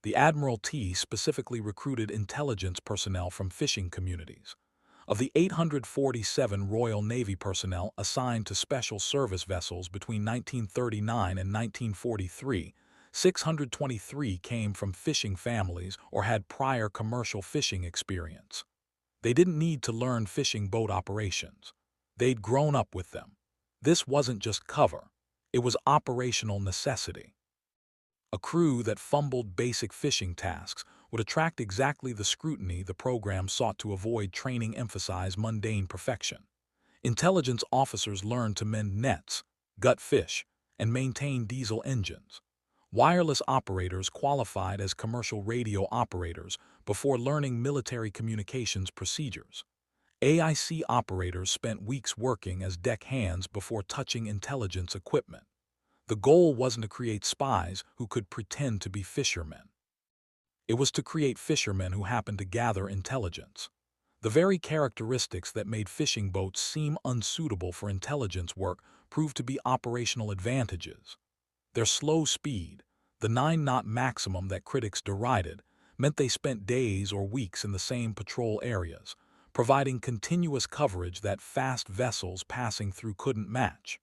The Admiralty specifically recruited intelligence personnel from fishing communities. Of the 847 Royal Navy personnel assigned to special service vessels between 1939 and 1943, 623 came from fishing families or had prior commercial fishing experience. They didn't need to learn fishing boat operations. They'd grown up with them. This wasn't just cover. It was operational necessity. A crew that fumbled basic fishing tasks would attract exactly the scrutiny the program sought to avoid. Training emphasized mundane perfection. Intelligence officers learned to mend nets, gut fish, and maintain diesel engines. Wireless operators qualified as commercial radio operators before learning military communications procedures. AIC operators spent weeks working as deck hands before touching intelligence equipment. The goal wasn't to create spies who could pretend to be fishermen. It was to create fishermen who happened to gather intelligence. The very characteristics that made fishing boats seem unsuitable for intelligence work proved to be operational advantages. Their slow speed, the 9-knot maximum that critics derided, meant they spent days or weeks in the same patrol areas, providing continuous coverage that fast vessels passing through couldn't match.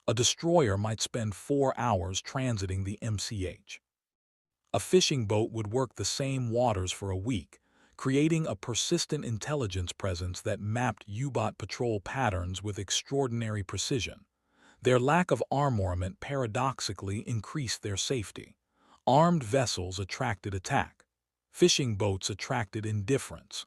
A destroyer might spend 4 hours transiting the MCH. A fishing boat would work the same waters for a week, creating a persistent intelligence presence that mapped U-boat patrol patterns with extraordinary precision. Their lack of armament paradoxically increased their safety. Armed vessels attracted attack. Fishing boats attracted indifference.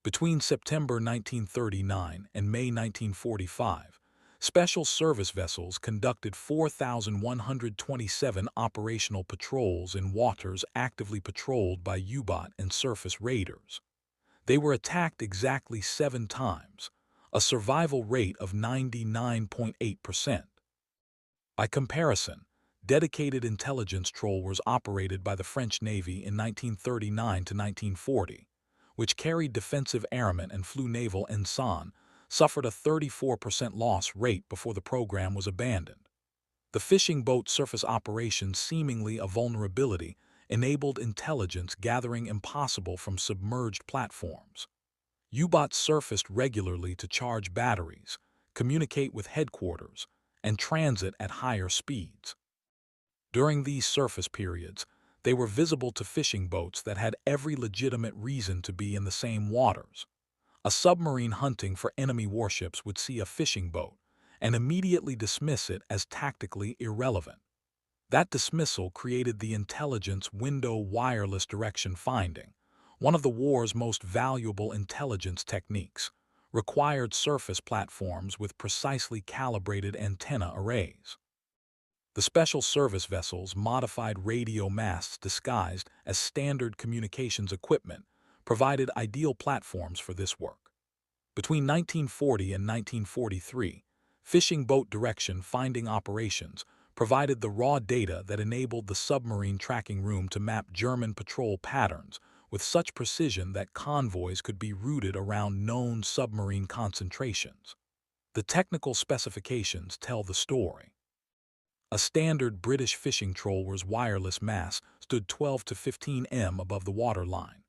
Between September 1939 and May 1945, special service vessels conducted 4,127 operational patrols in waters actively patrolled by U-boat and surface raiders. They were attacked exactly 7 times, a survival rate of 99.8%. By comparison, dedicated intelligence trawlers operated by the French Navy in 1939 to 1940, which carried defensive airmen and flew naval ensign, suffered a 34% loss rate before the program was abandoned. The fishing boat surface operations, seemingly a vulnerability, enabled intelligence gathering impossible from submerged platforms. U-boats surfaced regularly to charge batteries, communicate with headquarters, and transit at higher speeds. During these surface periods, they were visible to fishing boats that had every legitimate reason to be in the same waters. A submarine hunting for enemy warships would see a fishing boat and immediately dismiss it as tactically irrelevant. That dismissal created the intelligence window. Wireless direction finding, one of the war's most valuable intelligence techniques, required surface platforms with precisely calibrated antenna arrays. The special service vessels modified radio masts disguised as standard communications equipment provided ideal platforms for this work. Between 1940 and 1943, fishing boat direction finding operations provided the raw data that enabled the submarine tracking room to map German patrol patterns with such precision that convoys could be routed around known submarine concentrations. The technical specifications tell the story. A standard British fishing trawler's wireless mast stood 12 to 15 m above the waterline,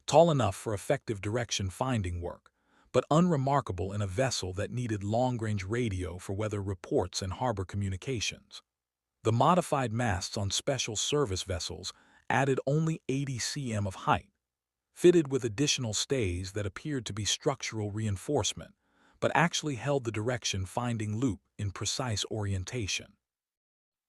tall enough for effective direction-finding work, but unremarkable in a vessel that needed long-range radio for weather reports and harbor communications. The modified masts on special service vessels added only 80 cm of height, fitted with additional stays that appeared to be structural reinforcement, but actually held the direction-finding loop in precise orientation.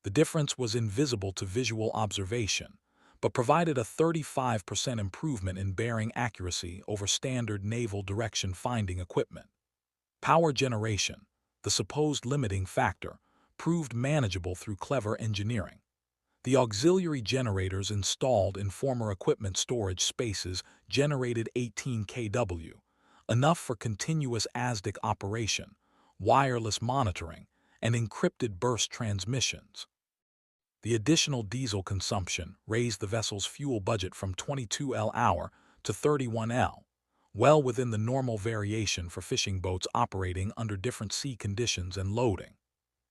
The difference was invisible to visual observation, but provided a 35% improvement in bearing accuracy over standard naval direction-finding equipment. Power generation, the supposed limiting factor, proved manageable through clever engineering. The auxiliary generators installed in former equipment storage spaces generated 18 kW, enough for continuous ASDIC operation, wireless monitoring, and encrypted burst transmissions. The additional diesel consumption raised the vessel's fuel budget from 22 L/hour to 31 L, well within the normal variation for fishing boats operating under different sea conditions and loading.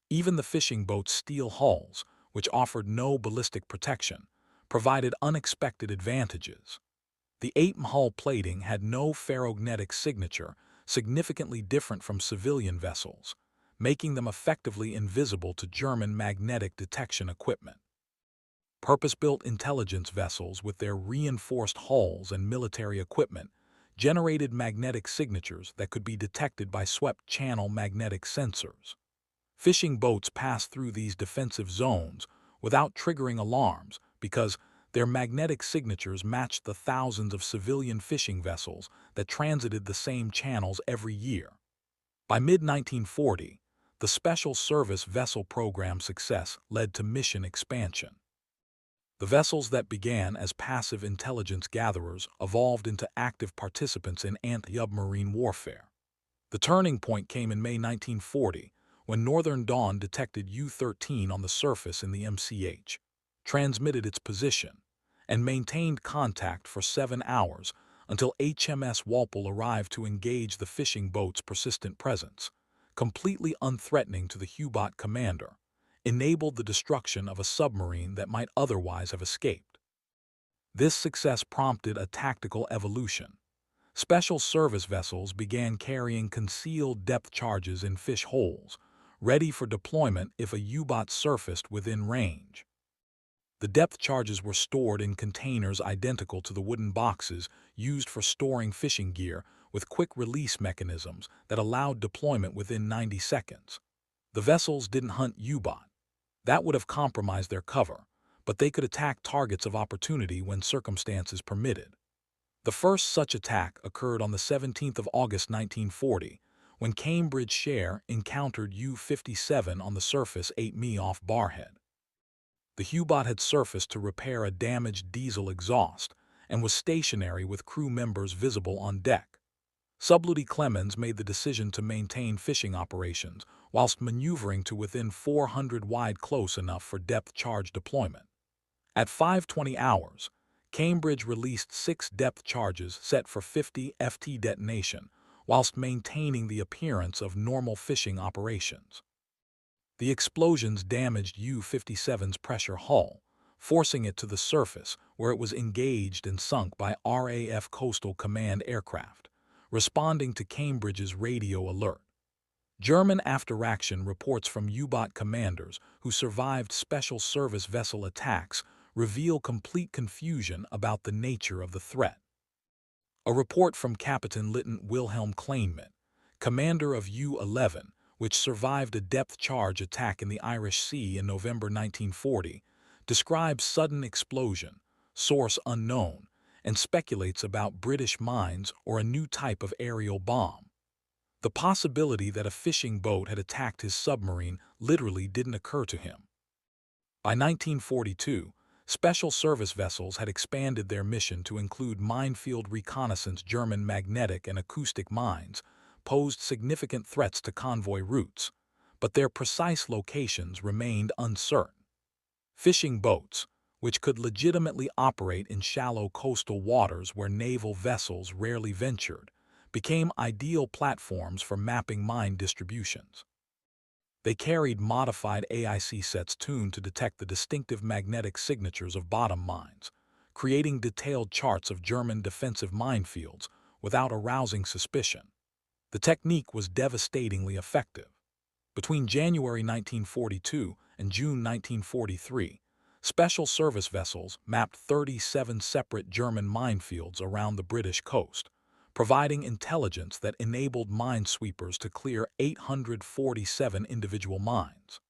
Even the fishing boat's steel hulls, which offered no ballistic protection, provided unexpected advantages. The ATM hull plating had no ferrognetic signature, significantly different from civilian vessels, making them effectively invisible to German magnetic detection equipment. Purpose-built intelligence vessels with their reinforced hulls and military equipment generated magnetic signatures that could be detected by swept-channel magnetic sensors. Fishing boats passed through these defensive zones without triggering alarms because their magnetic signatures matched the thousands of civilian fishing vessels that transited the same channels every year. By mid-1940, the Special Service Vessel Program success led to mission expansion. The vessels that began as passive intelligence gatherers evolved into active participants in anti-submarine warfare. The turning point came in May 1940, when Northern Dawn detected U-13 on the surface in the MCH, transmitted its position, and maintained contact for 7 hours until HMS Walpole arrived to engage the fishing boat's persistent presence, completely unthreatening to the U-boat commander, enabled the destruction of a submarine that might otherwise have escaped. This success prompted a tactical evolution. Special service vessels began carrying concealed depth charges in fish holes, ready for deployment if a U-boat surfaced within range. The depth charges were stored in containers identical to the wooden boxes used for storing fishing gear, with quick release mechanisms that allowed deployment within 90 seconds. The vessels didn't hunt U-boat. That would have compromised their cover, but they could attack targets of opportunity when circumstances permitted. The first such attack occurred on the 17th of August 1940, when Cambridge Share encountered U-57 on the surface 8 mi off Barhead. The U-boat had surfaced to repair a damaged diesel exhaust and was stationary with crew members visible on deck. Sublieutenant Clemens made the decision to maintain fishing operations whilst maneuvering to within 400 wide close enough for depth charge deployment. At 5:20 hours, Cambridge released 6 depth charges set for 50 FT detonation whilst maintaining the appearance of normal fishing operations. The explosions damaged U-57's pressure hull, forcing it to the surface where it was engaged and sunk by RAF Coastal Command aircraft, responding to Cambridge's radio alert. German after-action reports from U-boat commanders who survived special service vessel attacks reveal complete confusion about the nature of the threat. A report from Captain Lieutenant Wilhelm Kleinman, commander of U-11, which survived a depth charge attack in the Irish Sea in November 1940, describes sudden explosion, source unknown, and speculates about British mines or a new type of aerial bomb. The possibility that a fishing boat had attacked his submarine literally didn't occur to him. By 1942, special service vessels had expanded their mission to include minefield reconnaissance. German magnetic and acoustic mines posed significant threats to convoy routes, but their precise locations remained uncertain. Fishing boats, which could legitimately operate in shallow coastal waters where naval vessels rarely ventured, became ideal platforms for mapping mine distributions. They carried modified AIC sets tuned to detect the distinctive magnetic signatures of bottom mines, creating detailed charts of German defensive minefields without arousing suspicion. The technique was devastatingly effective. Between January 1942 and June 1943, special service vessels mapped 37 separate German minefields around the British coast, providing intelligence that enabled minesweepers to clear 847 individual mines.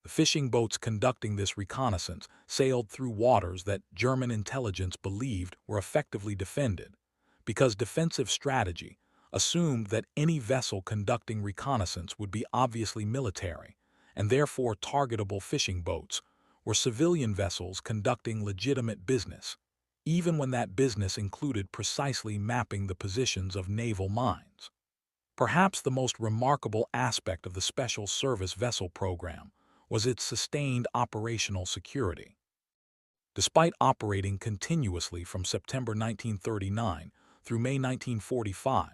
The fishing boats conducting this reconnaissance sailed through waters that German intelligence believed were effectively defended, because defensive strategy assumed that any vessel conducting reconnaissance would be obviously military, and therefore targetable. Fishing boats were civilian vessels conducting legitimate business, even when that business included precisely mapping the positions of naval mines. Perhaps the most remarkable aspect of the Special Service Vessel Program was its sustained operational security. Despite operating continuously from September 1939 through May 1945,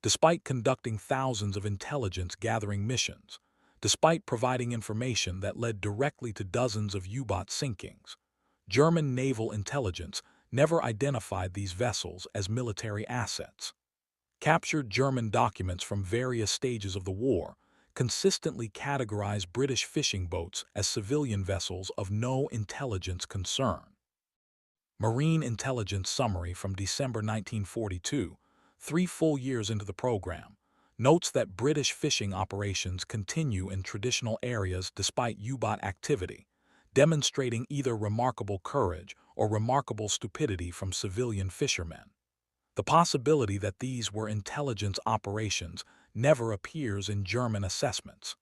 despite conducting thousands of intelligence-gathering missions, despite providing information that led directly to dozens of U-boat sinkings, German naval intelligence never identified these vessels as military assets. Captured German documents from various stages of the war consistently categorize British fishing boats as civilian vessels of no intelligence concern. Marine Intelligence Summary from December 1942, 3 full years into the program, notes that British fishing operations continue in traditional areas despite U-boat activity, demonstrating either remarkable courage or remarkable stupidity from civilian fishermen. The possibility that these were intelligence operations never appears in German assessments.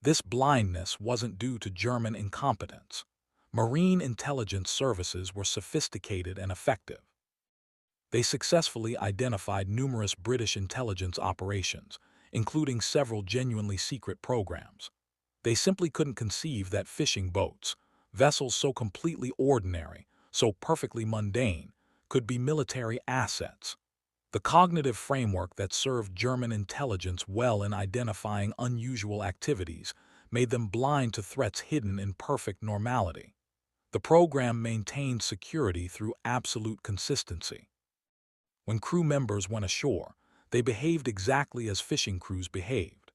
This blindness wasn't due to German incompetence. Marine intelligence services were sophisticated and effective. They successfully identified numerous British intelligence operations, including several genuinely secret programs. They simply couldn't conceive that fishing boats, vessels so completely ordinary, so perfectly mundane, could be military assets. The cognitive framework that served German intelligence well in identifying unusual activities made them blind to threats hidden in perfect normality. The program maintained security through absolute consistency. When crew members went ashore, they behaved exactly as fishing crews behaved.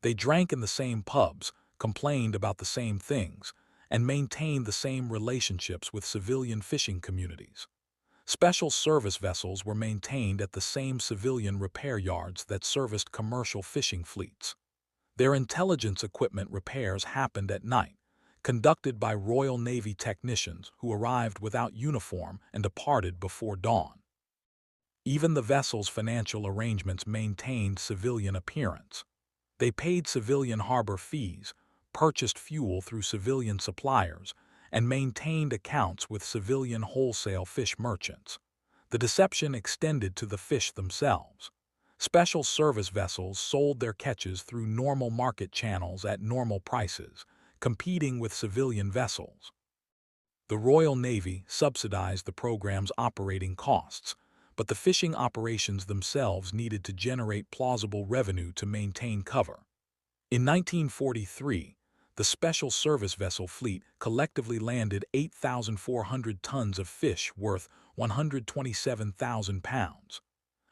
They drank in the same pubs, complained about the same things, and maintained the same relationships with civilian fishing communities. Special service vessels were maintained at the same civilian repair yards that serviced commercial fishing fleets. Their intelligence equipment repairs happened at night, conducted by Royal Navy technicians who arrived without uniform and departed before dawn. Even the vessel's financial arrangements maintained civilian appearance. They paid civilian harbor fees, purchased fuel through civilian suppliers, and maintained accounts with civilian wholesale fish merchants. The deception extended to the fish themselves. Special service vessels sold their catches through normal market channels at normal prices, competing with civilian vessels. The Royal Navy subsidized the program's operating costs, but the fishing operations themselves needed to generate plausible revenue to maintain cover. In 1943, the Special Service Vessel fleet collectively landed 8,400 tons of fish worth £127,000,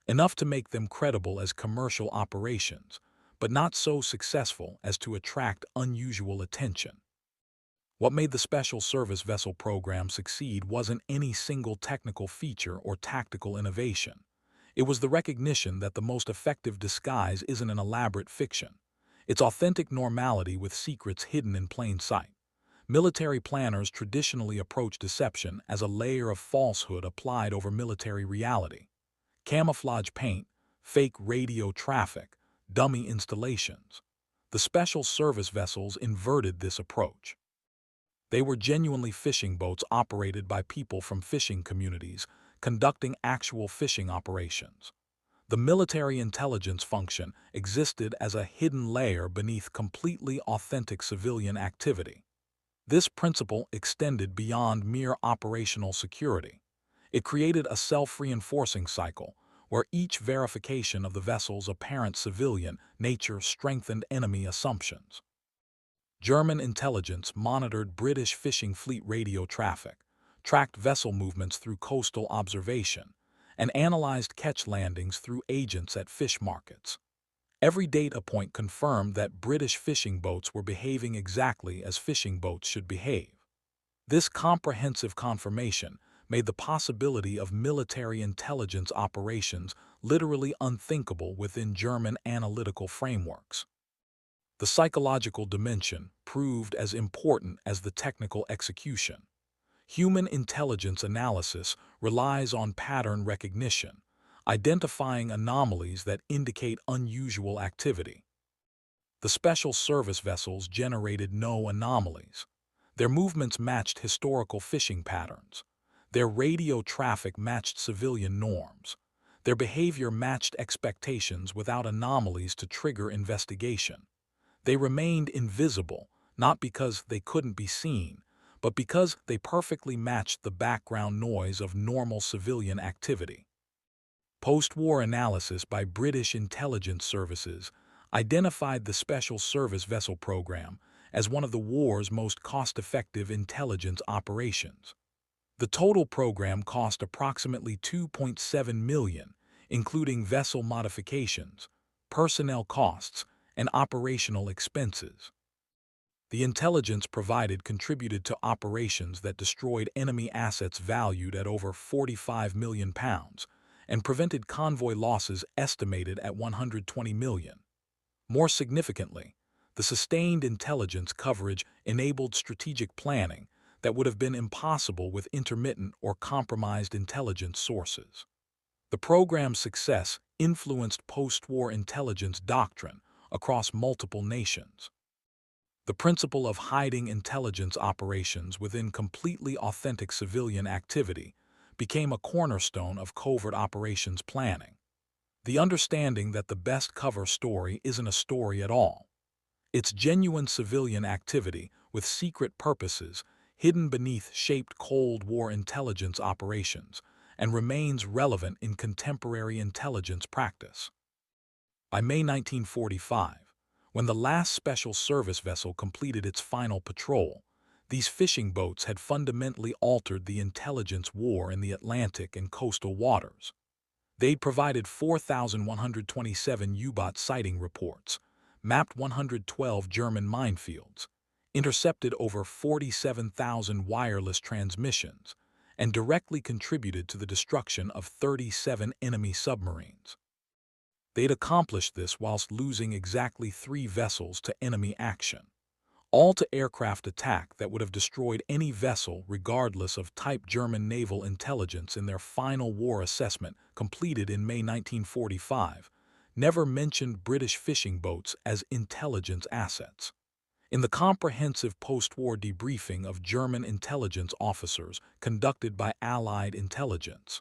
enough to make them credible as commercial operations, but not so successful as to attract unusual attention. What made the Special Service Vessel program succeed wasn't any single technical feature or tactical innovation. It was the recognition that the most effective disguise isn't an elaborate fiction. It's authentic normality with secrets hidden in plain sight. Military planners traditionally approach deception as a layer of falsehood applied over military reality. Camouflage paint, fake radio traffic, dummy installations. The Special Service Vessels inverted this approach. They were genuinely fishing boats operated by people from fishing communities, conducting actual fishing operations. The military intelligence function existed as a hidden layer beneath completely authentic civilian activity. This principle extended beyond mere operational security. It created a self-reinforcing cycle, where each verification of the vessel's apparent civilian nature strengthened enemy assumptions. German intelligence monitored British fishing fleet radio traffic, tracked vessel movements through coastal observation, and analyzed catch landings through agents at fish markets. Every data point confirmed that British fishing boats were behaving exactly as fishing boats should behave. This comprehensive confirmation made the possibility of military intelligence operations literally unthinkable within German analytical frameworks. The psychological dimension proved as important as the technical execution. Human intelligence analysis relies on pattern recognition, identifying anomalies that indicate unusual activity. The Special Service Vessels generated no anomalies. Their movements matched historical fishing patterns. Their radio traffic matched civilian norms. Their behavior matched expectations without anomalies to trigger investigation. They remained invisible, not because they couldn't be seen, but because they perfectly matched the background noise of normal civilian activity. Post-war analysis by British intelligence services identified the Special Service Vessel program as one of the war's most cost-effective intelligence operations. The total program cost approximately $2.7 million, including vessel modifications, personnel costs, and operational expenses. The intelligence provided contributed to operations that destroyed enemy assets valued at over £45 million and prevented convoy losses estimated at $120 million. More significantly, the sustained intelligence coverage enabled strategic planning that would have been impossible with intermittent or compromised intelligence sources. The program's success influenced post-war intelligence doctrine across multiple nations. The principle of hiding intelligence operations within completely authentic civilian activity became a cornerstone of covert operations planning. The understanding that the best cover story isn't a story at all. It's genuine civilian activity with secret purposes hidden beneath shaped Cold War intelligence operations and remains relevant in contemporary intelligence practice. By May 1945, when the last Special Service vessel completed its final patrol, these fishing boats had fundamentally altered the intelligence war in the Atlantic and coastal waters. They'd provided 4,127 U-boat sighting reports, mapped 112 German minefields, intercepted over 47,000 wireless transmissions, and directly contributed to the destruction of 37 enemy submarines. They'd accomplished this whilst losing exactly 3 vessels to enemy action, all to aircraft attack that would have destroyed any vessel regardless of type. German naval intelligence in their final war assessment completed in May 1945 never mentioned British fishing boats as intelligence assets. In the comprehensive post-war debriefing of German intelligence officers conducted by Allied intelligence,